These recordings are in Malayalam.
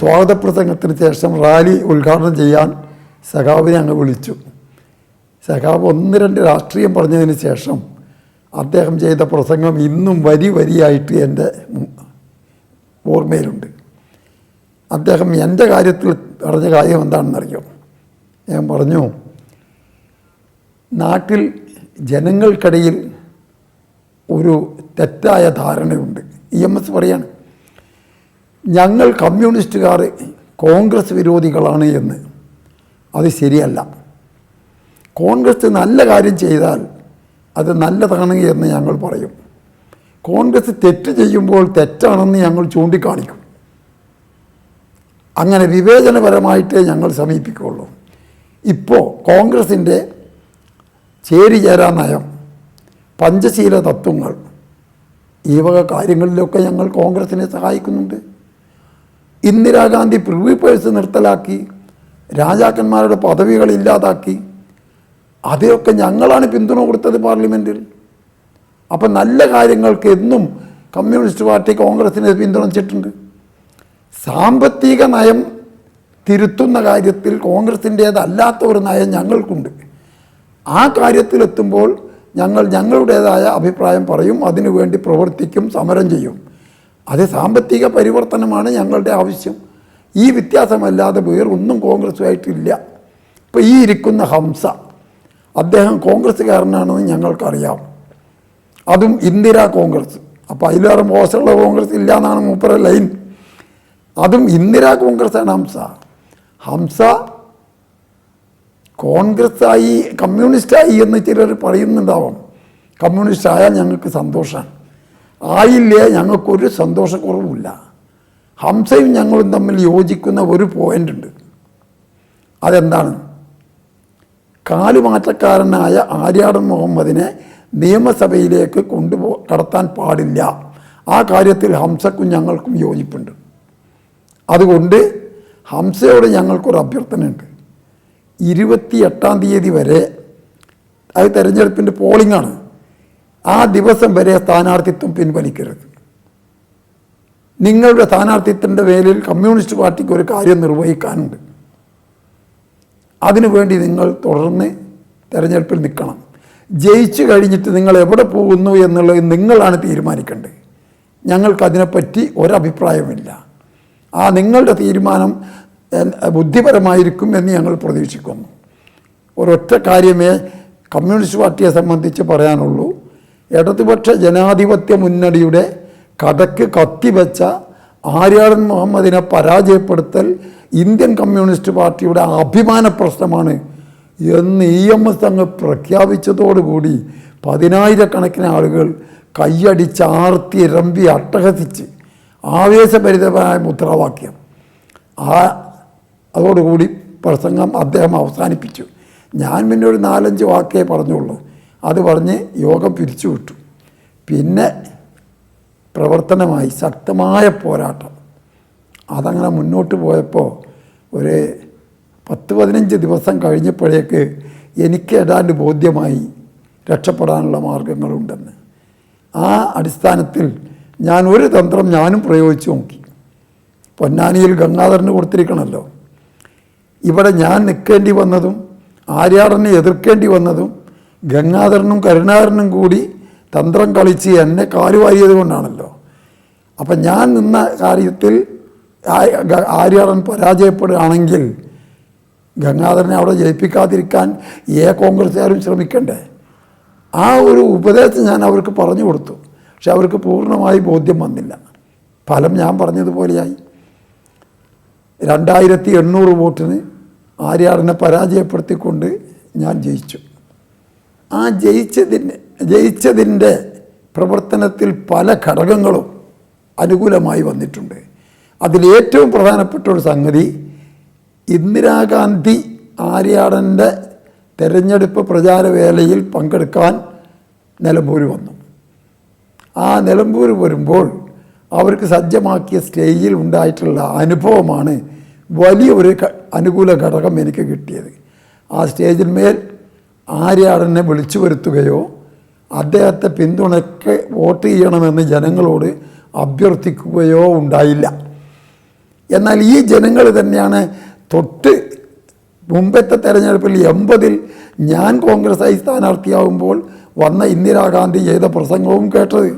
സ്വാഗത പ്രസംഗത്തിന് ശേഷം റാലി ഉദ്ഘാടനം ചെയ്യാൻ സഖാവിനെ അങ്ങ് വിളിച്ചു. സഖാവ് 1-2 രാഷ്ട്രീയം പറഞ്ഞതിന് ശേഷം അദ്ദേഹം ചെയ്ത പ്രസംഗം ഇന്നും വരിയായിട്ട് എൻ്റെ ഓർമ്മയിലുണ്ട്. അദ്ദേഹം എൻ്റെ കാര്യത്തിൽ പറഞ്ഞ കാര്യം എന്താണെന്നറിയോ? ഞാൻ പറഞ്ഞു, നാട്ടിൽ ജനങ്ങൾക്കിടയിൽ ഒരു തെറ്റായ ധാരണയുണ്ട്. EMS പറയാണ്, ഞങ്ങൾ കമ്മ്യൂണിസ്റ്റുകാർ കോൺഗ്രസ് വിരോധികളാണ് എന്ന്. അത് ശരിയല്ല. കോൺഗ്രസ് നല്ല കാര്യം ചെയ്താൽ അത് നല്ലതാണ് എന്ന് ഞങ്ങൾ പറയും. കോൺഗ്രസ് തെറ്റ് ചെയ്യുമ്പോൾ തെറ്റാണെന്ന് ഞങ്ങൾ ചൂണ്ടിക്കാണിക്കും. അങ്ങനെ വിവേചനപരമായിട്ടേ ഞങ്ങൾ സമീപിക്കുകയുള്ളൂ. ഇപ്പോൾ കോൺഗ്രസിൻ്റെ ചേരിചേരാ നയം, പഞ്ചശീല തത്വങ്ങൾ, ഈ വക കാര്യങ്ങളിലൊക്കെ ഞങ്ങൾ കോൺഗ്രസിനെ സഹായിക്കുന്നുണ്ട്. ഇന്ദിരാഗാന്ധി പ്രിവി പേഴ്സ് നിർത്തലാക്കി, രാജാക്കന്മാരുടെ പദവികൾ ഇല്ലാതാക്കി, അതൊക്കെ ഞങ്ങളാണ് പിന്തുണ കൊടുത്തത് പാർലമെൻറ്റിൽ. അപ്പം നല്ല കാര്യങ്ങൾക്ക് എന്നും കമ്മ്യൂണിസ്റ്റ് പാർട്ടി കോൺഗ്രസിനെ പിന്തുണച്ചിട്ടുണ്ട്. സാമ്പത്തിക നയം തിരുത്തുന്ന കാര്യത്തിൽ കോൺഗ്രസിൻ്റേതല്ലാത്ത ഒരു നയം ഞങ്ങൾക്കുണ്ട്. ആ കാര്യത്തിലെത്തുമ്പോൾ ഞങ്ങൾ ഞങ്ങളുടേതായ അഭിപ്രായം പറയും, അതിനുവേണ്ടി പ്രവർത്തിക്കും, സമരം ചെയ്യും. അത് സാമ്പത്തിക പരിവർത്തനമാണ് ഞങ്ങളുടെ ആവശ്യം. ഈ വ്യത്യാസമല്ലാതെ വേറൊന്നും കോൺഗ്രസുമായിട്ടില്ല. ഇപ്പോൾ ഈ ഇരിക്കുന്ന ഹംസ, അദ്ദേഹം കോൺഗ്രസ്സുകാരനാണെന്ന് ഞങ്ങൾക്കറിയാം. അതും ഇന്ദിരാ കോൺഗ്രസ്. അപ്പോൾ അതിലേറെ മോശമുള്ള കോൺഗ്രസ് ഇല്ല എന്നാണ് മൂപ്പര ലൈൻ. അതും ഇന്ദിരാ കോൺഗ്രസ്സാണ് ഹംസ കോൺഗ്രസ്സായി കമ്മ്യൂണിസ്റ്റായി എന്ന് ചിലർ പറയുന്നുണ്ടാവും. കമ്മ്യൂണിസ്റ്റ് ആയാൽ ഞങ്ങൾക്ക് സന്തോഷമാണ്, ആയില്ലേ ഞങ്ങൾക്കൊരു സന്തോഷക്കുറവുമില്ല. ഹംസയും ഞങ്ങളും തമ്മിൽ യോജിക്കുന്ന ഒരു പോയിൻ്റ് ഉണ്ട്. അതെന്താണ്? കാലുമാറ്റക്കാരനായ ആര്യാടൻ മുഹമ്മദിനെ നിയമസഭയിലേക്ക് കടത്താൻ പാടില്ല. ആ കാര്യത്തിൽ ഹംസക്കും ഞങ്ങൾക്കും യോജിപ്പുണ്ട്. അതുകൊണ്ട് ഹംസയോട് ഞങ്ങൾക്കൊരു അഭ്യർത്ഥനയുണ്ട്. 28-ാം തീയതി വരെ, അത് തെരഞ്ഞെടുപ്പിൻ്റെ പോളിംഗാണ്, ആ ദിവസം വരെ സ്ഥാനാർത്ഥിത്വം പിൻവലിക്കരുത്. നിങ്ങളുടെ സ്ഥാനാർത്ഥിത്വത്തിൻ്റെ പേരിൽ കമ്മ്യൂണിസ്റ്റ് പാർട്ടിക്ക് ഒരു കാര്യം നിർവഹിക്കാനുണ്ട്. അതിനുവേണ്ടി നിങ്ങൾ തുടർന്ന് തെരഞ്ഞെടുപ്പിൽ നിൽക്കണം. ജയിച്ചു കഴിഞ്ഞിട്ട് നിങ്ങൾ എവിടെ പോകുന്നു എന്നുള്ളത് നിങ്ങളാണ് തീരുമാനിക്കേണ്ടത്. ഞങ്ങൾക്കതിനെപ്പറ്റി ഒരഭിപ്രായമില്ല. ആ നിങ്ങളുടെ തീരുമാനം ബുദ്ധിപരമായിരിക്കും എന്ന് ഞങ്ങൾ പ്രതീക്ഷിക്കുന്നു. ഒരൊറ്റ കാര്യമേ കമ്മ്യൂണിസ്റ്റ് പാർട്ടിയെ സംബന്ധിച്ച് പറയാനുള്ളൂ. ഇടതുപക്ഷ ജനാധിപത്യ മുന്നണിയുടെ കടക്ക് കത്തിവെച്ച ആര്യാടൻ മുഹമ്മദിനെ പരാജയപ്പെടുത്തൽ ഇന്ത്യൻ കമ്മ്യൂണിസ്റ്റ് പാർട്ടിയുടെ അഭിമാന പ്രശ്നമാണ് എന്ന് EMS അങ്ങ് പ്രഖ്യാപിച്ചതോടുകൂടി 10,000-കണക്കിന് ആളുകൾ കൈയടിച്ച് ആർത്തി രമ്പി അട്ടഹസിച്ച് ആവേശഭരിതമായ മുദ്രാവാക്യം, അതോടുകൂടി പ്രസംഗം അദ്ദേഹം അവസാനിപ്പിച്ചു. ഞാൻ പിന്നെ ഒരു 4-5 വാക്കേ പറഞ്ഞുള്ളൂ. അത് പറഞ്ഞ് യോഗം പിരിച്ചുവിട്ടു. പിന്നെ പ്രവർത്തനമായി ശക്തമായ പോരാട്ടം. അതങ്ങനെ മുന്നോട്ട് പോയപ്പോൾ ഒരു 10-15 ദിവസം കഴിഞ്ഞപ്പോഴേക്ക് എനിക്ക് ഏതാണ്ട് ബോധ്യമായി രക്ഷപ്പെടാനുള്ള മാർഗങ്ങളുണ്ടെന്ന്. ആ അടിസ്ഥാനത്തിൽ ഞാൻ ഒരു തന്ത്രം ഞാനും പ്രയോഗിച്ചു നോക്കി. പൊന്നാനിയിൽ ഗംഗാധരന് കൊടുത്തിരിക്കണമല്ലോ. ഇവിടെ ഞാൻ നിൽക്കേണ്ടി വന്നതും ആര്യാടനെ എതിർക്കേണ്ടി വന്നതും ഗംഗാധരനും കരുണാകരനും കൂടി തന്ത്രം കളിച്ച് എന്നെ കാലുവാരിയത് കൊണ്ടാണല്ലോ. അപ്പം ഞാൻ നിന്ന കാര്യത്തിൽ ആര്യാടൻ പരാജയപ്പെടുകയാണെങ്കിൽ ഗംഗാധരനെ അവിടെ ജയിപ്പിക്കാതിരിക്കാൻ കോൺഗ്രസ്സുകാരും ശ്രമിക്കണ്ടേ? ആ ഒരു ഉപദേശം ഞാൻ അവർക്ക് പറഞ്ഞു കൊടുത്തു. പക്ഷെ അവർക്ക് പൂർണ്ണമായി ബോധ്യം വന്നില്ല. ഫലം ഞാൻ പറഞ്ഞതുപോലെയായി. 2800 വോട്ടിന് ആര്യാടനെ പരാജയപ്പെടുത്തിക്കൊണ്ട് ഞാൻ ജയിച്ചു. ആ ജയിച്ചതിൻ്റെ പ്രവർത്തനത്തിൽ പല ഘടകങ്ങളും അനുകൂലമായി വന്നിട്ടുണ്ട്. അതിലേറ്റവും പ്രധാനപ്പെട്ട ഒരു സംഗതി, ഇന്ദിരാഗാന്ധി ആര്യാടൻ്റെ തെരഞ്ഞെടുപ്പ് പ്രചാരവേളയിൽ പങ്കെടുക്കാൻ നിലമ്പൂർ വന്നു. ആ നിലമ്പൂർ വരുമ്പോൾ അവർക്ക് സജ്ജമാക്കിയ സ്റ്റേജിൽ ഉണ്ടായിട്ടുള്ള അനുഭവമാണ് വലിയൊരു അനുകൂല ഘടകം എനിക്ക് കിട്ടിയത്. ആ സ്റ്റേജിന്മേൽ ആര്യാടനെ വിളിച്ചു വരുത്തുകയോ അദ്ദേഹത്തെ പിന്തുണയ്ക്ക് വോട്ട് ചെയ്യണമെന്ന് ജനങ്ങളോട് അഭ്യർത്ഥിക്കുകയോ ഉണ്ടായില്ല. എന്നാൽ ഈ ജനങ്ങൾ തന്നെയാണ് തൊട്ട് മുമ്പത്തെ തെരഞ്ഞെടുപ്പിൽ 80-ൽ ഞാൻ കോൺഗ്രസ്സായി സ്ഥാനാർത്ഥിയാവുമ്പോൾ വന്ന ഇന്ദിരാഗാന്ധി ചെയ്ത പ്രസംഗവും കേട്ടത്.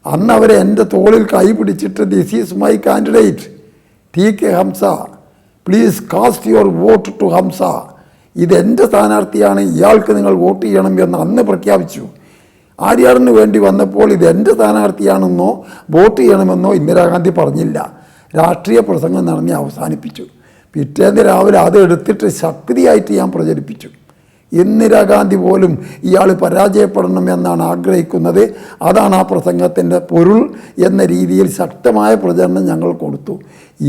അന്ന് അവരെ എൻ്റെ തോളിൽ കൈ പിടിച്ചിട്ട് this is my candidate TK Hamza, please cast your vote to Hamza, ഇതെൻ്റെ സ്ഥാനാർത്ഥിയാണ്, ഇയാൾക്ക് നിങ്ങൾ വോട്ട് ചെയ്യണം എന്ന് അന്ന് പ്രഖ്യാപിച്ചു. ആര്യാടന് വേണ്ടി വന്നപ്പോൾ ഇതെൻ്റെ സ്ഥാനാർത്ഥിയാണെന്നോ വോട്ട് ചെയ്യണമെന്നോ ഇന്ദിരാഗാന്ധി പറഞ്ഞില്ല. രാഷ്ട്രീയ പ്രസംഗം നടത്തി അവസാനിപ്പിച്ചു. പിറ്റേന്ന് രാവിലെ അത് എടുത്തിട്ട് ശക്തിയായിട്ട് ഞാൻ പ്രചരിപ്പിച്ചു. ഇന്ദിരാഗാന്ധി പോലും ഇയാൾ പരാജയപ്പെടണം എന്നാണ് ആഗ്രഹിക്കുന്നത്, അതാണ് ആ പ്രസംഗത്തിൻ്റെ പൊരുൾ എന്ന രീതിയിൽ ശക്തമായ പ്രചരണം ഞങ്ങൾ കൊടുത്തു.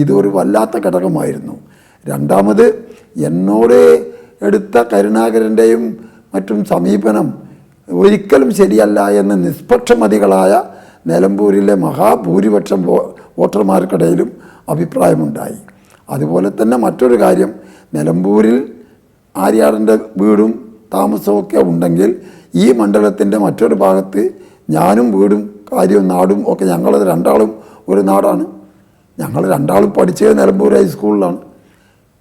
ഇതൊരു വല്ലാത്ത ഘടകമായിരുന്നു. രണ്ടാമത്, എന്നോട് എടുത്ത കരുണാകരൻ്റെയും മറ്റും സമീപനം ഒരിക്കലും ശരിയല്ല എന്ന് നിഷ്പക്ഷമതികളായ നിലമ്പൂരിലെ മഹാഭൂരിപക്ഷം വോട്ടർമാർക്കിടയിലും അഭിപ്രായമുണ്ടായി. അതുപോലെ തന്നെ മറ്റൊരു കാര്യം, നിലമ്പൂരിൽ ആര്യാടൻ്റെ വീടും താമസമൊക്കെ ഉണ്ടെങ്കിൽ ഈ മണ്ഡലത്തിൻ്റെ മറ്റൊരു ഭാഗത്ത് ഞാനും വീടും കാര്യവും നാടും ഒക്കെ ഞങ്ങൾ രണ്ടാളും ഒരു നാടാണ്. ഞങ്ങൾ രണ്ടാളും പഠിച്ചത് നിലമ്പൂർ ഹൈസ്കൂളിലാണ്.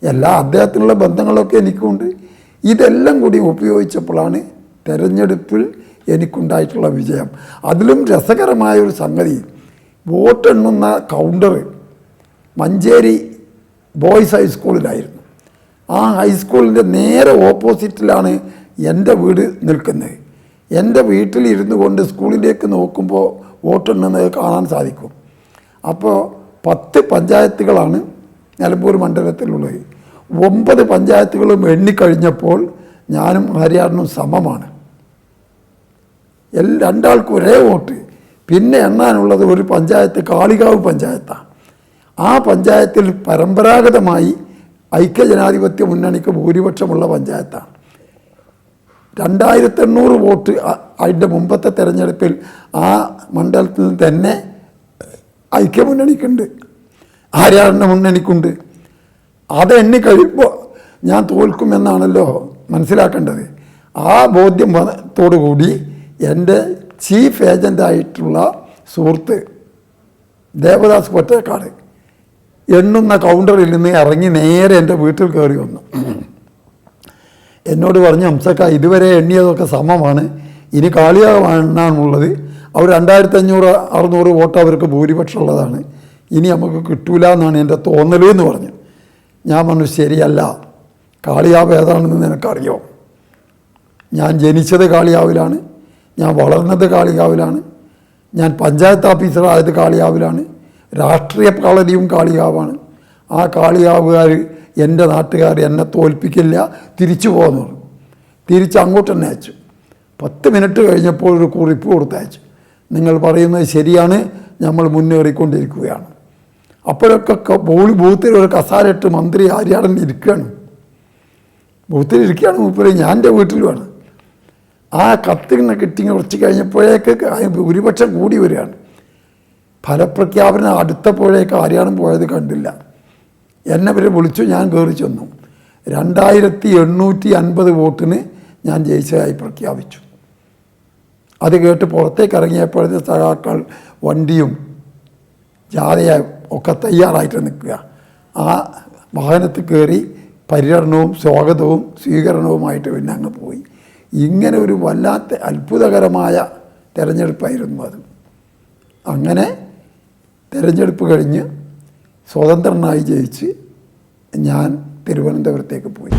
എല്ലാ അദ്ദേഹത്തിനുള്ള ബന്ധങ്ങളൊക്കെ എനിക്കുണ്ട്. ഇതെല്ലാം കൂടി ഉപയോഗിച്ചപ്പോഴാണ് തെരഞ്ഞെടുപ്പിൽ എനിക്കുണ്ടായിട്ടുള്ള വിജയം. അതിലും രസകരമായൊരു സംഗതി, വോട്ടെണ്ണുന്ന കൗണ്ടർ മഞ്ചേരി ബോയ്സ് ഹൈസ്കൂളിലായിരുന്നു. ആ ഹൈസ്കൂളിൻ്റെ നേരെ ഓപ്പോസിറ്റിലാണ് എൻ്റെ വീട് നിൽക്കുന്നത്. എൻ്റെ വീട്ടിലിരുന്നു കൊണ്ട് സ്കൂളിലേക്ക് നോക്കുമ്പോൾ വോട്ടെണ്ണുന്നത് കാണാൻ സാധിക്കും. അപ്പോൾ 10 പഞ്ചായത്തുകളാണ് നിലമ്പൂർ മണ്ഡലത്തിലുള്ളത്. 9 പഞ്ചായത്തുകളും എണ്ണിക്കഴിഞ്ഞപ്പോൾ ഞാനും ആര്യാടനും സമമാണ്. രണ്ടാൾക്കും ഒരേ വോട്ട്. പിന്നെ എണ്ണാനുള്ളത് ഒരു പഞ്ചായത്ത്, കാളികാവ് പഞ്ചായത്താണ്. ആ പഞ്ചായത്തിൽ പരമ്പരാഗതമായി ഐക്യജനാധിപത്യ മുന്നണിക്ക് ഭൂരിപക്ഷമുള്ള പഞ്ചായത്താണ്. 2800 വോട്ട് അതിൻ്റെ മുമ്പത്തെ തെരഞ്ഞെടുപ്പിൽ ആ മണ്ഡലത്തിൽ തന്നെ ഐക്യമുന്നണിക്കുണ്ട്, ആര്യാടൻ്റെ മുന്നണിക്കുണ്ട്. അത് എണ്ണിക്കഴിയുമ്പോൾ ഞാൻ തോൽക്കുമെന്നാണല്ലോ മനസ്സിലാക്കേണ്ടത്. ആ ബോധ്യത്തോടുകൂടി എൻ്റെ ചീഫ് ഏജൻ്റായിട്ടുള്ള സുഹൃത്ത് ദേവദാസ് പൊറ്റേക്കാട് എണ്ണുന്ന കൗണ്ടറിൽ നിന്ന് ഇറങ്ങി നേരെ എൻ്റെ വീട്ടിൽ കയറി വന്നു. എന്നോട് പറഞ്ഞു, ഹംസക്ക, ഇതുവരെ എണ്ണിയതൊക്കെ സമമാണ്, ഇനി കാളിയാവാണുള്ളത്. അവർ 2500-600 വോട്ട് അവർക്ക് ഭൂരിപക്ഷം ഉള്ളതാണ്, ഇനി നമുക്ക് കിട്ടൂല എന്നാണ് എൻ്റെ തോന്നൽ എന്ന് പറഞ്ഞു. ഞാൻ പറഞ്ഞു, ശരിയല്ല, കാളിയാവ് ഏതാണെന്ന് നിനക്കറിയോ? ഞാൻ ജനിച്ചത് കാളിയാവിലാണ്, ഞാൻ വളർന്നത് കാളികാവിലാണ്, ഞാൻ പഞ്ചായത്ത് ഓഫീസറായത് കാളികാവിലാണ്, രാഷ്ട്രീയ കളരിയും കാളികാവാണ്. ആ കാളികാവുകാർ, എൻ്റെ നാട്ടുകാർ എന്നെ തോൽപ്പിക്കില്ല, തിരിച്ചു പോകുന്നു. തിരിച്ച് അങ്ങോട്ട് തന്നെ അയച്ചു. 10 മിനിറ്റ് കഴിഞ്ഞപ്പോൾ ഒരു കുറിപ്പ് കൊടുത്തയച്ചു, നിങ്ങൾ പറയുന്നത് ശരിയാണ്, നമ്മൾ മുന്നേറിക്കൊണ്ടിരിക്കുകയാണ്. അപ്പോഴൊക്കെ ബൂത്തിൽ ഒരു കസാരയിട്ട് മന്ത്രി ആര്യാടൻ ഇരിക്കുകയാണ്. ബൂത്തിലിരിക്കുകയാണ് മൂപ്പര്, ഞാൻ എൻ്റെ വീട്ടിലുമാണ്. ആ കത്തിങ്ങനെ കിട്ടി കുറച്ച് കഴിഞ്ഞപ്പോഴേക്ക് ഭൂരിപക്ഷം കൂടി വരികയാണ്. ഫലപ്രഖ്യാപനം അടുത്തപ്പോഴേക്ക് ആര്യാടൻ പോയത് കണ്ടില്ല. എന്നെ ഇവർ വിളിച്ചു, ഞാൻ കയറി ചെന്നു. 2850 വോട്ടിന് ഞാൻ ജയിച്ചതായി പ്രഖ്യാപിച്ചു. അത് കേട്ട് പുറത്തേക്ക് ഇറങ്ങിയപ്പോഴത്തെ സഖാക്കൾ വണ്ടിയും ജാഥയും ഒക്കെ തയ്യാറായിട്ട് നിൽക്കുക. ആ വാഹനത്തിൽ കയറി പര്യടനവും സ്വാഗതവും സ്വീകരണവുമായിട്ട് പിന്നെ അങ്ങ് പോയി. ഇങ്ങനെ ഒരു വല്ലാത്ത അത്ഭുതകരമായ തിരഞ്ഞെടുപ്പായിരുന്നു അത്. അങ്ങനെ തിരഞ്ഞെടുപ്പ് കഴിഞ്ഞ് സ്വതന്ത്രനായി ജയിച്ച് ഞാൻ തിരുവനന്തപുരത്തേക്ക് പോയി.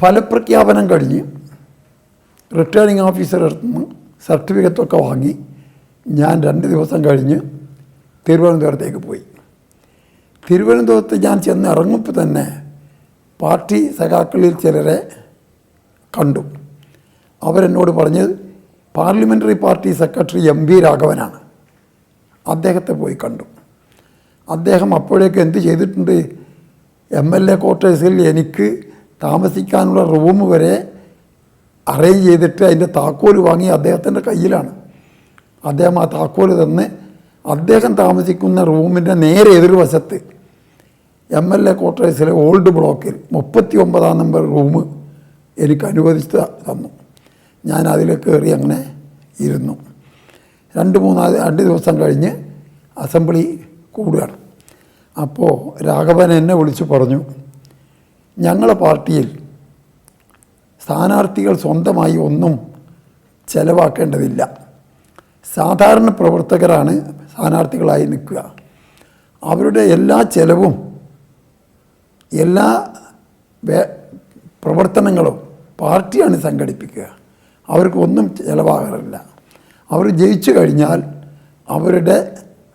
ഫലപ്രഖ്യാപനം കഴിഞ്ഞ് റിട്ടേണിംഗ് ഓഫീസറുടെ അടുത്ത് നിന്ന് സർട്ടിഫിക്കറ്റൊക്കെ വാങ്ങി ഞാൻ 2 ദിവസം കഴിഞ്ഞ് തിരുവനന്തപുരത്തേക്ക് പോയി. തിരുവനന്തപുരത്ത് ഞാൻ ചെന്ന് ഇറങ്ങുമ്പോൾ തന്നെ പാർട്ടി സഖാക്കളിൽ ചിലരെ കണ്ടു. അവരെന്നോട് പറഞ്ഞത് പാർലമെൻ്ററി പാർട്ടി സെക്രട്ടറി MV രാഘവനാണ്. അദ്ദേഹത്തെ പോയി കണ്ടു. അദ്ദേഹം അപ്പോഴേക്ക് എന്ത് ചെയ്തിട്ടുണ്ട്? MLA ക്വാർട്ടേഴ്സിൽ എനിക്ക് താമസിക്കാനുള്ള റൂം വരെ അറേഞ്ച് ചെയ്തിട്ട് അതിൻ്റെ താക്കോൽ വാങ്ങി അദ്ദേഹത്തിൻ്റെ കയ്യിലാണ്. അദ്ദേഹം ആ താക്കോൽ തന്ന് അദ്ദേഹം താമസിക്കുന്ന റൂമിൻ്റെ നേരെ എതിർവശത്ത് MLA ക്വാർട്ടേഴ്സിലെ ഓൾഡ് ബ്ലോക്കിൽ 39 നമ്പർ റൂം എനിക്ക് അനുവദിച്ച് തന്നു. ഞാൻ അതിൽ കയറി അങ്ങനെ ഇരുന്നു. 2 ദിവസം കഴിഞ്ഞ് അസംബ്ലി കൂടുകയാണ്. അപ്പോൾ രാഘവൻ എന്നെ വിളിച്ച് പറഞ്ഞു, ഞങ്ങളെ പാർട്ടിയിൽ സ്ഥാനാർത്ഥികൾ സ്വന്തമായി ഒന്നും ചെലവാക്കേണ്ടതില്ല. സാധാരണ പ്രവർത്തകരാണ് സ്ഥാനാർത്ഥികളായി നിൽക്കുക. അവരുടെ എല്ലാ ചെലവും എല്ലാ പ്രവർത്തനങ്ങളും പാർട്ടിയാണ് സംഘടിപ്പിക്കുക. അവർക്കൊന്നും ചിലവാകാറില്ല. അവർ ജയിച്ചു കഴിഞ്ഞാൽ അവരുടെ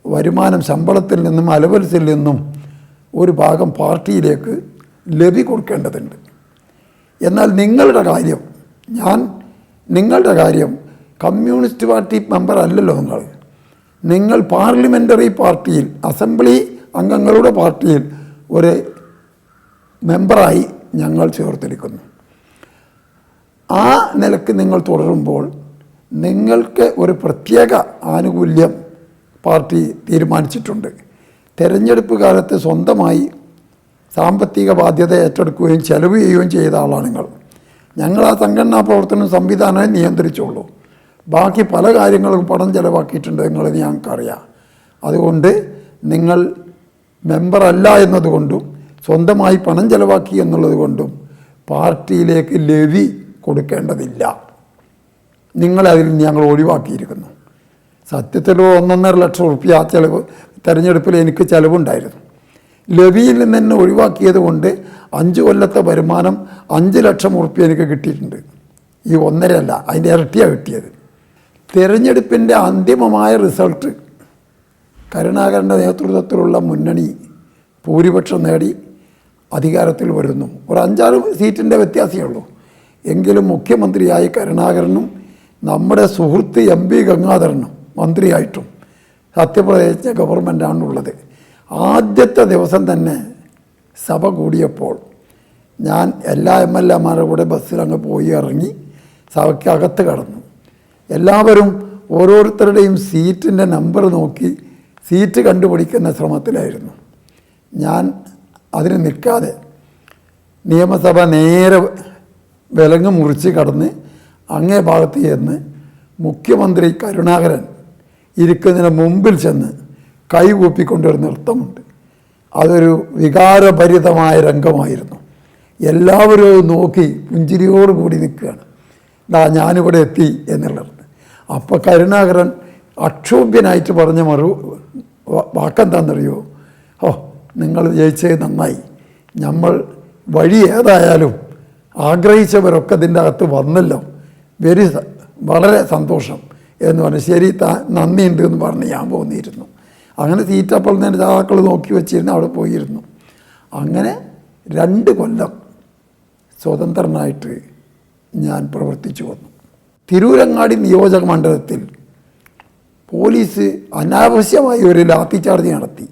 വരുമാനം ശമ്പളത്തിൽ നിന്നും അലവൻസിൽ നിന്നും ഒരു ഭാഗം പാർട്ടിയിലേക്ക് ലഭ്യ കൊടുക്കേണ്ടതുണ്ട്. എന്നാൽ നിങ്ങളുടെ കാര്യം കമ്മ്യൂണിസ്റ്റ് പാർട്ടി മെമ്പർ അല്ലല്ലോ. നിങ്ങൾ പാർലമെൻ്ററി പാർട്ടിയിൽ അസംബ്ലി അംഗങ്ങളുടെ പാർട്ടിയിൽ ഒരു മെമ്പറായി ഞങ്ങൾ ചേർത്തിരിക്കുന്നു. ആ നിലക്ക് നിങ്ങൾ തുടരുമ്പോൾ നിങ്ങൾക്ക് ഒരു പ്രത്യേക ആനുകൂല്യം പാർട്ടി തീരുമാനിച്ചിട്ടുണ്ട്. തെരഞ്ഞെടുപ്പ് കാലത്ത് സ്വന്തമായി സാമ്പത്തിക ബാധ്യത ഏറ്റെടുക്കുകയും ചെലവ് ചെയ്യുകയും ചെയ്ത ആളാണ് നിങ്ങൾ. ഞങ്ങൾ ആ സംഘടനാ പ്രവർത്തനം സംവിധാനമായി നിയന്ത്രിച്ചോളൂ. ബാക്കി പല കാര്യങ്ങളും പണം ചെലവാക്കിയിട്ടുണ്ട് എന്നുള്ളത് ഞങ്ങൾക്കറിയാം. അതുകൊണ്ട് നിങ്ങൾ മെമ്പറല്ല എന്നതുകൊണ്ടും സ്വന്തമായി പണം ചെലവാക്കി എന്നുള്ളത് കൊണ്ടും പാർട്ടിയിലേക്ക് ലവി കൊടുക്കേണ്ടതില്ല. നിങ്ങളതിൽ ഞങ്ങൾ ഒഴിവാക്കിയിരിക്കുന്നു. സത്യത്തിൽ 1.5 ലക്ഷം റുപ്യ ആ ചെലവ് തെരഞ്ഞെടുപ്പിൽ എനിക്ക് ചിലവുണ്ടായിരുന്നു. ലവിയിൽ നിന്ന് തന്നെ ഒഴിവാക്കിയത് കൊണ്ട് 5 കൊല്ലത്തെ വരുമാനം 5 ലക്ഷം റുപ്യ എനിക്ക് കിട്ടിയിട്ടുണ്ട്. ഈ 1.5 അല്ല, അതിൻ്റെ ഇരട്ടിയാണ് കിട്ടിയത്. തിരഞ്ഞെടുപ്പിൻ്റെ അന്തിമമായ റിസൾട്ട് കരുണാകരൻ്റെ നേതൃത്വത്തിലുള്ള മുന്നണി ഭൂരിപക്ഷം നേടി അധികാരത്തിൽ വരുന്നു. ഒരു 5-6 സീറ്റിൻ്റെ വ്യത്യാസമേ ഉള്ളൂ. എങ്കിലും മുഖ്യമന്ത്രിയായി കരുണാകരനും നമ്മുടെ സുഹൃത്ത് MP ഗംഗാധരനും മന്ത്രിയായിട്ടും സത്യപ്രതിജ്ഞ ഗവൺമെൻറ്റാണുള്ളത്. ആദ്യത്തെ ദിവസം തന്നെ സഭ കൂടിയപ്പോൾ ഞാൻ എല്ലാ MLA-മാരുടെ കൂടെ ബസ്സിൽ അങ്ങ് പോയി ഇറങ്ങി സഭയ്ക്കകത്ത് കടന്നു. എല്ലാവരും ഓരോരുത്തരുടെയും സീറ്റിൻ്റെ നമ്പർ നോക്കി സീറ്റ് കണ്ടുപിടിക്കുന്ന ശ്രമത്തിലായിരുന്നു. ഞാൻ അതിന് നിൽക്കാതെ നിയമസഭ നേരെ വിലങ്ങ് മുറിച്ച് കടന്ന് അങ്ങേ ഭാഗത്ത് ചെന്ന് മുഖ്യമന്ത്രി കരുണാകരൻ ഇരിക്കുന്നതിന് മുമ്പിൽ ചെന്ന് കൈകൂപ്പിക്കൊണ്ടൊരു നൃത്തമുണ്ട്. അതൊരു വികാരഭരിതമായ രംഗമായിരുന്നു. എല്ലാവരും നോക്കി പുഞ്ചിരിയോടുകൂടി നിൽക്കുകയാണ്. ഞാനിവിടെ എത്തി എന്നുള്ളത്. അപ്പോൾ കരുണാകരൻ അക്ഷോഭ്യനായിട്ട് പറഞ്ഞ വാക്കെന്താണെന്നറിയോ? നിങ്ങൾ ജയിച്ചത് നന്നായി, നമ്മൾ വഴി ഏതായാലും ആഗ്രഹിച്ചവരൊക്കെ ഇതിൻ്റെ അകത്ത് വന്നല്ലോ, വളരെ സന്തോഷം എന്ന് പറഞ്ഞ് ശരി നന്ദിയുണ്ട് എന്ന് പറഞ്ഞ് ഞാൻ പോന്നിരുന്നു. അങ്ങനെ സീറ്റപ്പോൾ നേതാക്കൾ നോക്കി വെച്ചിരുന്നു, അവിടെ പോയിരുന്നു. അങ്ങനെ 2 കൊല്ലം സ്വതന്ത്രനായിട്ട് ഞാൻ പ്രവർത്തിച്ചു വന്നു. തിരൂരങ്ങാടി നിയോജക മണ്ഡലത്തിൽ പോലീസ് അനാവശ്യമായി ഒരു ലാത്തി ചാർജ് നടത്തി.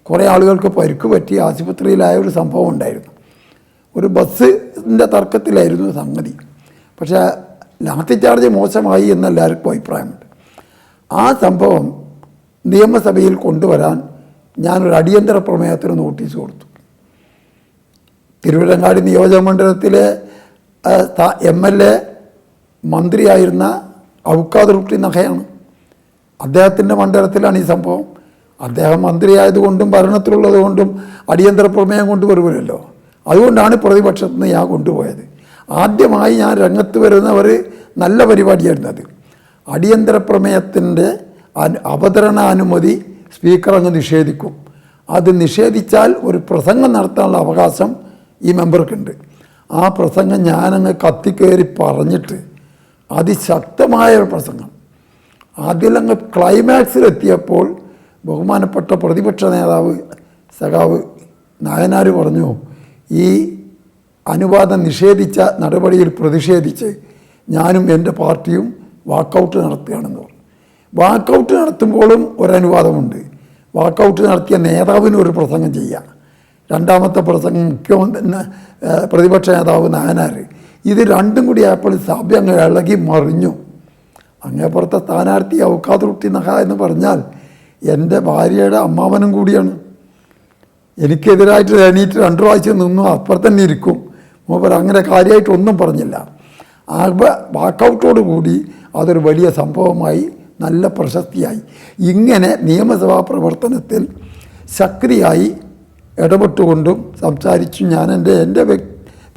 കുറേ ആളുകൾക്ക് പരിക്ക് പറ്റി ആശുപത്രിയിലായ ഒരു സംഭവം ഉണ്ടായിരുന്നു. ഒരു ബസ്സിൻ്റെ തർക്കത്തിലായിരുന്നു സംഗതി. പക്ഷേ ലാത്തി ചാർജ് മോശമായി എന്നെല്ലാവർക്കും അഭിപ്രായമുണ്ട്. ആ സംഭവം നിയമസഭയിൽ കൊണ്ടുവരാൻ ഞാനൊരു അടിയന്തര പ്രമേയത്തിന് നോട്ടീസ് കൊടുത്തു. തിരുവരങ്ങാടി നിയോജക മണ്ഡലത്തിലെ MLA മന്ത്രിയായിരുന്ന ഔക്കാദ് റുട്ടി നഖയാണ്. അദ്ദേഹത്തിൻ്റെ മണ്ഡലത്തിലാണ് ഈ സംഭവം. അദ്ദേഹം മന്ത്രിയായതുകൊണ്ടും ഭരണത്തിലുള്ളത് കൊണ്ടും അടിയന്തര പ്രമേയം കൊണ്ടുവരുമല്ലോ. അതുകൊണ്ടാണ് പ്രതിപക്ഷത്ത് നിന്ന് ഞാൻ കൊണ്ടുപോയത്. ആദ്യമായി ഞാൻ രംഗത്ത് വരുന്നവർ നല്ല പരിപാടിയായിരുന്നു അത്. അടിയന്തര പ്രമേയത്തിൻ്റെ അവതരണാനുമതി സ്പീക്കർ അങ്ങ് നിഷേധിക്കും. അത് നിഷേധിച്ചാൽ ഒരു പ്രസംഗം നടത്താനുള്ള അവകാശം ഈ മെമ്പർക്കുണ്ട്. ആ പ്രസംഗം ഞാനങ്ങ് കത്തിക്കയറി പറഞ്ഞിട്ട് അതിശക്തമായ ഒരു പ്രസംഗം. അതിലങ്ങ് ക്ലൈമാക്സിലെത്തിയപ്പോൾ ബഹുമാനപ്പെട്ട പ്രതിപക്ഷ നേതാവ് സഖാവ് നായനാർ പറഞ്ഞു, ഈ അനുവാദം നിഷേധിച്ച നടപടിയിൽ പ്രതിഷേധിച്ച് ഞാനും എൻ്റെ പാർട്ടിയും വാക്കൗട്ട് നടത്തുകയാണെന്ന് പറഞ്ഞു. വാക്കൗട്ട് നടത്തുമ്പോഴും ഒരനുവാദമുണ്ട്. വാക്കൗട്ട് നടത്തിയ നേതാവിന് ഒരു പ്രസംഗം ചെയ്യാം. രണ്ടാമത്തെ പ്രസംഗം പ്രതിപക്ഷ നേതാവ് നായനാർ. ഇത് രണ്ടും കൂടി ആയപ്പോൾ സഭ അങ്ങ് ഇളകി മറിഞ്ഞു. അങ്ങേപ്പുറത്തെ സ്ഥാനാർത്ഥി ഔക്കാതുട്ടി നഹ എന്ന് പറഞ്ഞാൽ എൻ്റെ ഭാര്യയുടെ അമ്മാവനും കൂടിയാണ്. എനിക്കെതിരായിട്ട് എണീറ്റ് 2 പ്രാവശ്യം നിന്നു, അപ്പുറത്തന്നെ ഇരിക്കും. മൂപ്പർ അങ്ങനെ കാര്യമായിട്ടൊന്നും പറഞ്ഞില്ല. ആ വാക്കൗട്ടോട് കൂടി അതൊരു വലിയ സംഭവമായി, നല്ല പ്രശസ്തിയായി. ഇങ്ങനെ നിയമസഭാ പ്രവർത്തനത്തിൽ ശക്തിയായി ഇടപെട്ടുകൊണ്ടും സംസാരിച്ചു ഞാൻ എൻ്റെ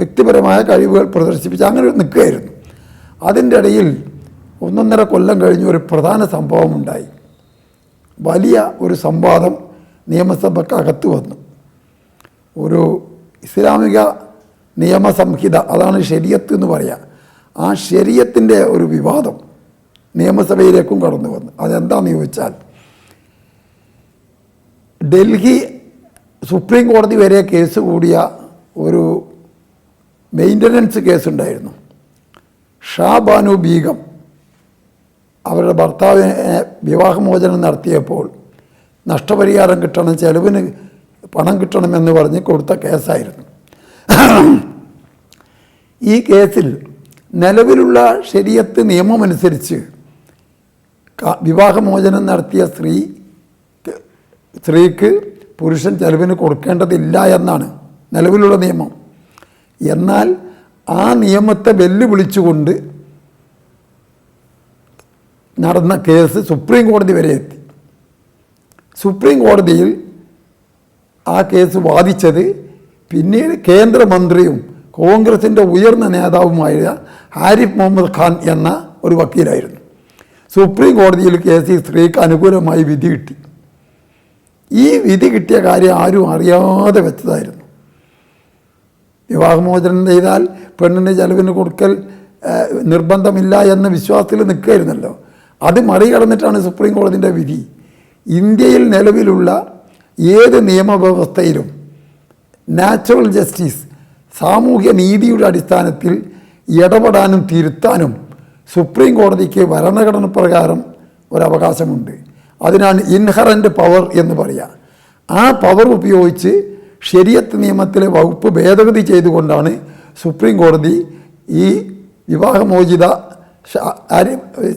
വ്യക്തിപരമായ കഴിവുകൾ പ്രദർശിപ്പിച്ച് അങ്ങനെ നിൽക്കുകയായിരുന്നു. അതിൻ്റെ ഇടയിൽ 1.5 കൊല്ലം കഴിഞ്ഞ് ഒരു പ്രധാന സംഭവം ഉണ്ടായി. വലിയ ഒരു സംവാദം നിയമസഭക്കകത്ത് വന്നു. ഒരു ഇസ്ലാമിക നിയമസംഹിത, അതാണ് ശരീഅത്ത് എന്ന് പറയുക, ആ ശരീഅത്തിൻ്റെ ഒരു വിവാദം നിയമസഭയിലേക്കും കടന്നു വന്നു. അതെന്താണെന്ന് ചോദിച്ചാൽ, ഡൽഹി സുപ്രീം കോടതി വരെ കേസ് കൂടിയ ഒരു മെയിൻ്റനൻസ് കേസുണ്ടായിരുന്നു. ഷാ ബാനു ബീഗം അവരുടെ ഭർത്താവിനെ വിവാഹമോചനം നടത്തിയപ്പോൾ നഷ്ടപരിഹാരം കിട്ടണം, ചെലവിന് പണം കിട്ടണമെന്ന് പറഞ്ഞ് കൊടുത്ത കേസായിരുന്നു. ഈ കേസിൽ നിലവിലുള്ള ശരീഅത്ത് നിയമമനുസരിച്ച് വിവാഹമോചനം നടത്തിയ സ്ത്രീക്ക് പുരുഷൻ ചെലവിന് കൊടുക്കേണ്ടതില്ല എന്നാണ് നിലവിലുള്ള നിയമം. എന്നാൽ ആ നിയമത്തെ വെല്ലുവിളിച്ചുകൊണ്ട് നടന്ന കേസ് സുപ്രീം കോടതി വരെ എത്തി. സുപ്രീം കോടതിയിൽ ആ കേസ് വാദിച്ചത് പിന്നീട് കേന്ദ്രമന്ത്രിയും കോൺഗ്രസിൻ്റെ ഉയർന്ന നേതാവുമായ ആരിഫ് മുഹമ്മദ് ഖാൻ എന്ന ഒരു വക്കീലായിരുന്നു. സുപ്രീം കോടതിയിൽ കേസിൽ സ്ത്രീക്ക് അനുകൂലമായി വിധി കിട്ടി. ഈ വിധി കിട്ടിയ കാര്യം ആരും അറിയാതെ വെച്ചതായിരുന്നു. വിവാഹമോചനം ചെയ്താൽ പെണ്ണിന് ചെലവിന് കൊടുക്കൽ നിർബന്ധമില്ല എന്ന വിശ്വാസത്തിൽ നിൽക്കുകയായിരുന്നല്ലോ. അത് മറികടന്നിട്ടാണ് സുപ്രീം കോടതിൻ്റെ വിധി. ഇന്ത്യയിൽ നിലവിലുള്ള ഏത് നിയമവ്യവസ്ഥയിലും നാച്ചുറൽ ജസ്റ്റിസ്, സാമൂഹ്യ നീതിയുടെ അടിസ്ഥാനത്തിൽ ഇടപെടാനും തിരുത്താനും സുപ്രീം കോടതിക്ക് ഭരണഘടന പ്രകാരം ഒരവകാശമുണ്ട്. അതിനാണ് ഇൻഹറൻറ്റ് പവർ എന്ന് പറയുക. ആ പവർ ഉപയോഗിച്ച് ശരീഅത്ത് നിയമത്തിലെ വകുപ്പ് ഭേദഗതി ചെയ്തുകൊണ്ടാണ് സുപ്രീം കോടതി ഈ വിവാഹമോചിത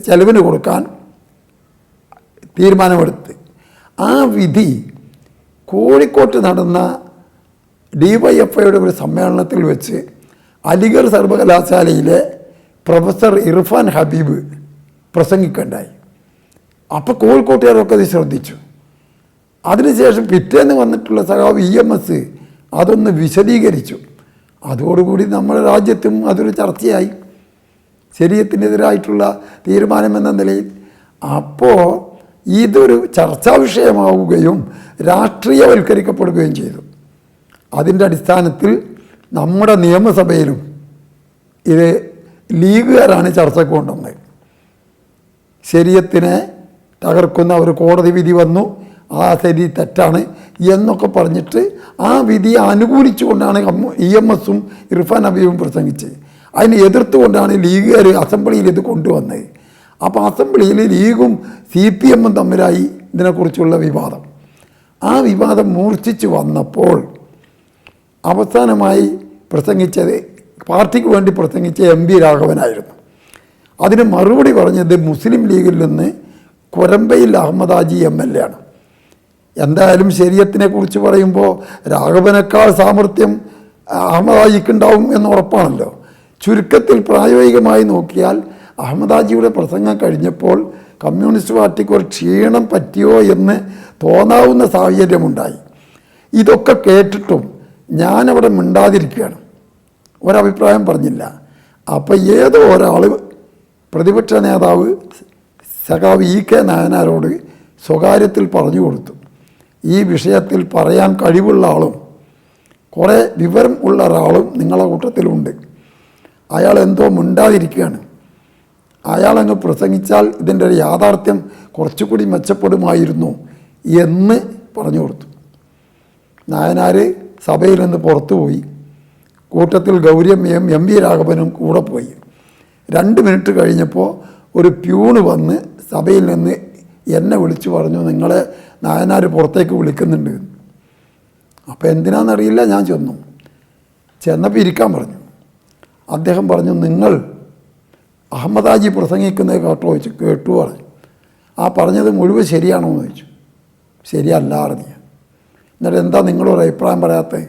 ചെലവിന് കൊടുക്കാൻ തീരുമാനമെടുത്ത്. ആ വിധി കോഴിക്കോട്ട് നടന്ന DYFIയുടെ ഒരു സമ്മേളനത്തിൽ വെച്ച് അലിഗഡ് സർവകലാശാലയിലെ പ്രൊഫസർ ഇർഫാൻ ഹബീബ് പ്രസംഗിക്കുകയുണ്ടായി. അപ്പോൾ കോഴിക്കോട്ടുകാരൊക്കെ അത് ശ്രദ്ധിച്ചു. അതിനുശേഷം പിറ്റേന്ന് വന്നിട്ടുള്ള സഖാവ് EMS അതൊന്ന് വിശദീകരിച്ചു. അതോടുകൂടി നമ്മുടെ രാജ്യത്തും അതൊരു ചർച്ചയായി, ശരീഅത്തിനെതിരായിട്ടുള്ള തീരുമാനമെന്ന നിലയിൽ. അപ്പോൾ ഇതൊരു ചർച്ചാ വിഷയമാവുകയും രാഷ്ട്രീയവൽക്കരിക്കപ്പെടുകയും ചെയ്തു. അതിൻ്റെ അടിസ്ഥാനത്തിൽ നമ്മുടെ നിയമസഭയിലും ഇത് ലീഗുകാരാണ് ചർച്ചയ്ക്ക് കൊണ്ടുവന്നത്. ശരീഅത്തിനെ തകർക്കുന്ന ഒരു കോടതി വിധി വന്നു, ആ ശരി തെറ്റാണ് എന്നൊക്കെ പറഞ്ഞിട്ട് ആ വിധിയെ അനുകൂലിച്ചുകൊണ്ടാണ് EMSഉം ഇർഫാൻ ഹബീബും പ്രസംഗിച്ചത്. അതിനെ എതിർത്തുകൊണ്ടാണ് ലീഗുകാർ അസംബ്ലിയിൽ ഇത് കൊണ്ടുവന്നത്. അപ്പോൾ അസംബ്ലിയിൽ ലീഗും CPMഉം തമ്മിലായി ഇതിനെക്കുറിച്ചുള്ള വിവാദം. ആ വിവാദം മൂർച്ഛിച്ച് വന്നപ്പോൾ അവസാനമായി പ്രസംഗിച്ചത്, പാർട്ടിക്ക് വേണ്ടി പ്രസംഗിച്ച MB രാഘവനായിരുന്നു. അതിന് മറുപടി പറഞ്ഞത് മുസ്ലിം ലീഗിൽ നിന്ന് കൊരമ്പയിൽ അഹമ്മദ് ഹാജി MLA ആണ്. എന്തായാലും ശരീഅത്തിനെ കുറിച്ച് പറയുമ്പോൾ രാഘവനേക്കാൾ സാമർത്ഥ്യം അഹമ്മദ് ഹാജിക്കുണ്ടാവും എന്ന് ഉറപ്പാണല്ലോ. ചുരുക്കത്തിൽ പ്രായോഗികമായി നോക്കിയാൽ അഹമ്മദ് ഹാജിയുടെ പ്രസംഗം കഴിഞ്ഞപ്പോൾ കമ്മ്യൂണിസ്റ്റ് പാർട്ടിക്ക് ഒരു ക്ഷീണം പറ്റിയോ എന്ന് തോന്നാവുന്ന സാഹചര്യമുണ്ടായി. ഇതൊക്കെ കേട്ടിട്ടും ഞാനവിടെ മിണ്ടാതിരിക്കുകയാണ്, ഒരഭിപ്രായം പറഞ്ഞില്ല. അപ്പോൾ ഏതോ ഒരാൾ പ്രതിപക്ഷ നേതാവ് സഖാവ് EK നായനാരോട് സ്വകാര്യത്തിൽ പറഞ്ഞു കൊടുത്തു, ഈ വിഷയത്തിൽ പറയാൻ കഴിവുള്ള ആളും കുറേ വിവരം ഉള്ള ഒരാളും നിങ്ങളെ കൂട്ടത്തിലുണ്ട്, അയാൾ എന്തോ മിണ്ടാതിരിക്കുകയാണ്, അയാളങ്ങ് പ്രസംഗിച്ചാൽ ഇതിൻ്റെ ഒരു യാഥാർത്ഥ്യം കുറച്ചുകൂടി മെച്ചപ്പെടുമായിരുന്നു എന്ന് പറഞ്ഞു കൊടുത്തു. നായനാർ സഭയിൽ നിന്ന് പുറത്തുപോയി. കൂട്ടത്തിൽ ഗൗരിയമ്മയും MV രാഘവനും കൂടെ പോയി. 2 മിനിറ്റ് കഴിഞ്ഞപ്പോൾ ഒരു പ്യൂണ് വന്ന് സഭയിൽ നിന്ന് എന്നെ വിളിച്ചു പറഞ്ഞു, നിങ്ങളെ നായനാർ പുറത്തേക്ക് വിളിക്കുന്നുണ്ട്. അപ്പോൾ എന്തിനാണെന്നറിയില്ല, ഞാൻ ചെന്നപ്പോൾ ഇരിക്കാൻ പറഞ്ഞു. അദ്ദേഹം പറഞ്ഞു, നിങ്ങൾ അഹമ്മദ് ഹാജി പ്രസംഗിക്കുന്നത് കേട്ടു പറഞ്ഞു. ആ പറഞ്ഞത് മുഴുവൻ ശരിയാണോ എന്ന് ചോദിച്ചു. ശരിയല്ല അറിഞ്ഞ. എന്നിട്ട് എന്താ നിങ്ങളൊരു അഭിപ്രായം പറയാത്തത്?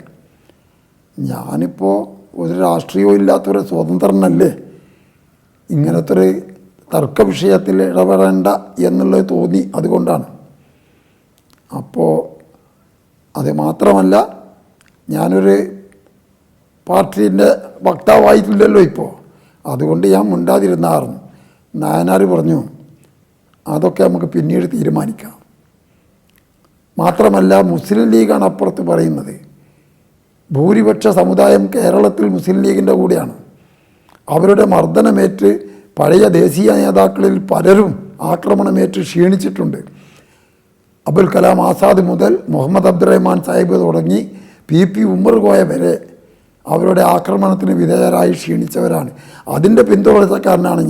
ഞാനിപ്പോൾ ഒരു രാഷ്ട്രീയവും ഇല്ലാത്തൊരു സ്വതന്ത്രനല്ലേ, ഇങ്ങനത്തെ ഒരു തർക്ക വിഷയത്തിൽ ഇടപെടേണ്ട എന്നുള്ളത് തോന്നി, അതുകൊണ്ടാണ്. അപ്പോൾ അത് മാത്രമല്ല, ഞാനൊരു പാർട്ടീൻ്റെ വക്താവായിട്ടില്ലല്ലോ ഇപ്പോൾ, അതുകൊണ്ട് ഞാൻ മിണ്ടാതിരുന്നായിരുന്നു. നായനാർ പറഞ്ഞു, അതൊക്കെ നമുക്ക് പിന്നീട് തീരുമാനിക്കാം. മാത്രമല്ല, മുസ്ലിം ലീഗാണ് അപ്പുറത്ത് പറയുന്നത്. ഭൂരിപക്ഷ സമുദായം കേരളത്തിൽ മുസ്ലിം ലീഗിൻ്റെ കൂടെയാണ്. അവരുടെ മർദ്ദനമേറ്റ് പഴയ ദേശീയ നേതാക്കളിൽ പലരും ആക്രമണമേറ്റ് ക്ഷീണിച്ചിട്ടുണ്ട്. അബുൽ കലാം ആസാദ് മുതൽ മുഹമ്മദ് അബ്ദുറഹ്മാൻ സാഹിബ് തുടങ്ങി പി ഉമ്മർ കോയ വരെ അവരുടെ ആക്രമണത്തിന് വിധേയരായി ക്ഷീണിച്ചവരാണ്. അതിൻ്റെ പിന്തുടർച്ചക്കാരനാണ്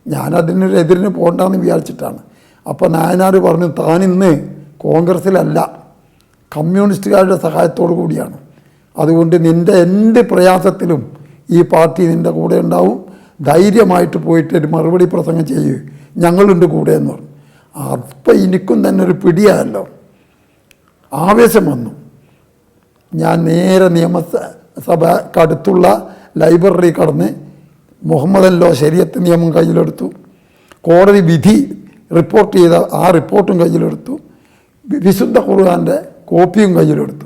ഞാൻ അതിനെതിരിന് പോകണ്ടെന്ന് വിചാരിച്ചിട്ടാണ്. അപ്പോൾ നായനാർ പറഞ്ഞു, താനിന്ന് കോൺഗ്രസ്സിലല്ല, കമ്മ്യൂണിസ്റ്റുകാരുടെ സഹായത്തോടു കൂടിയാണ്. അതുകൊണ്ട് നിൻ്റെ എന്ത് പ്രയാസത്തിലും ഈ പാർട്ടി നിൻ്റെ കൂടെ ഉണ്ടാവും, ധൈര്യമായിട്ട് പോയിട്ട് ഒരു മറുപടി പ്രസംഗം ചെയ്യൂ, ഞങ്ങളുണ്ട് കൂടെ എന്ന് പറഞ്ഞു. അപ്പം എനിക്കും തന്നെ ഒരു പിടിയായല്ലോ, ആവേശം വന്നു. ഞാൻ നേരെ നിയമസഭക്കടുത്തുള്ള ലൈബ്രറി കടന്ന് മുഹമ്മദൻ ലോ ശരീഅത്ത് നിയമം കയ്യിലെടുത്തു, കോടതി വിധി റിപ്പോർട്ട് ചെയ്ത ആ റിപ്പോർട്ടും കയ്യിലെടുത്തു, വിശുദ്ധ ഖുർആൻ്റെ കോപ്പിയും കയ്യിലെടുത്തു.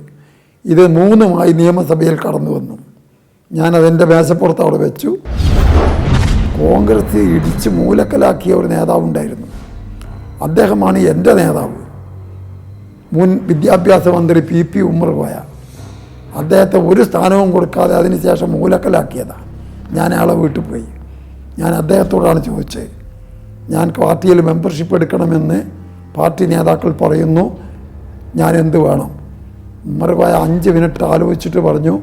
ഇത് മൂന്നുമായി നിയമസഭയിൽ കടന്നു വന്നു. ഞാനതെൻ്റെ മേശപ്പുറത്ത് അവിടെ വെച്ചു. കോൺഗ്രസ് ഇടിച്ച് മൂലക്കലാക്കിയ ഒരു നേതാവുണ്ടായിരുന്നു. അദ്ദേഹമാണ് എൻ്റെ നേതാവ്, മുൻ വിദ്യാഭ്യാസ മന്ത്രി പി ഉമ്മർ കോയ. അദ്ദേഹത്തെ ഒരു സ്ഥാനവും കൊടുക്കാതെ അതിനുശേഷം മൂലക്കലാക്കിയതാണ്. ഞാൻ അയാളെ വീട്ടിൽ പോയി. ഞാൻ അദ്ദേഹത്തോടാണ് ചോദിച്ചത്, ഞാൻ പാർട്ടിയിൽ മെമ്പർഷിപ്പ് എടുക്കണമെന്ന് പാർട്ടി നേതാക്കൾ പറയുന്നു, ഞാൻ എന്ത് വേണം? ഉമ്മർ കോയ 5 മിനിറ്റ് ആലോചിച്ചിട്ട് പറഞ്ഞു,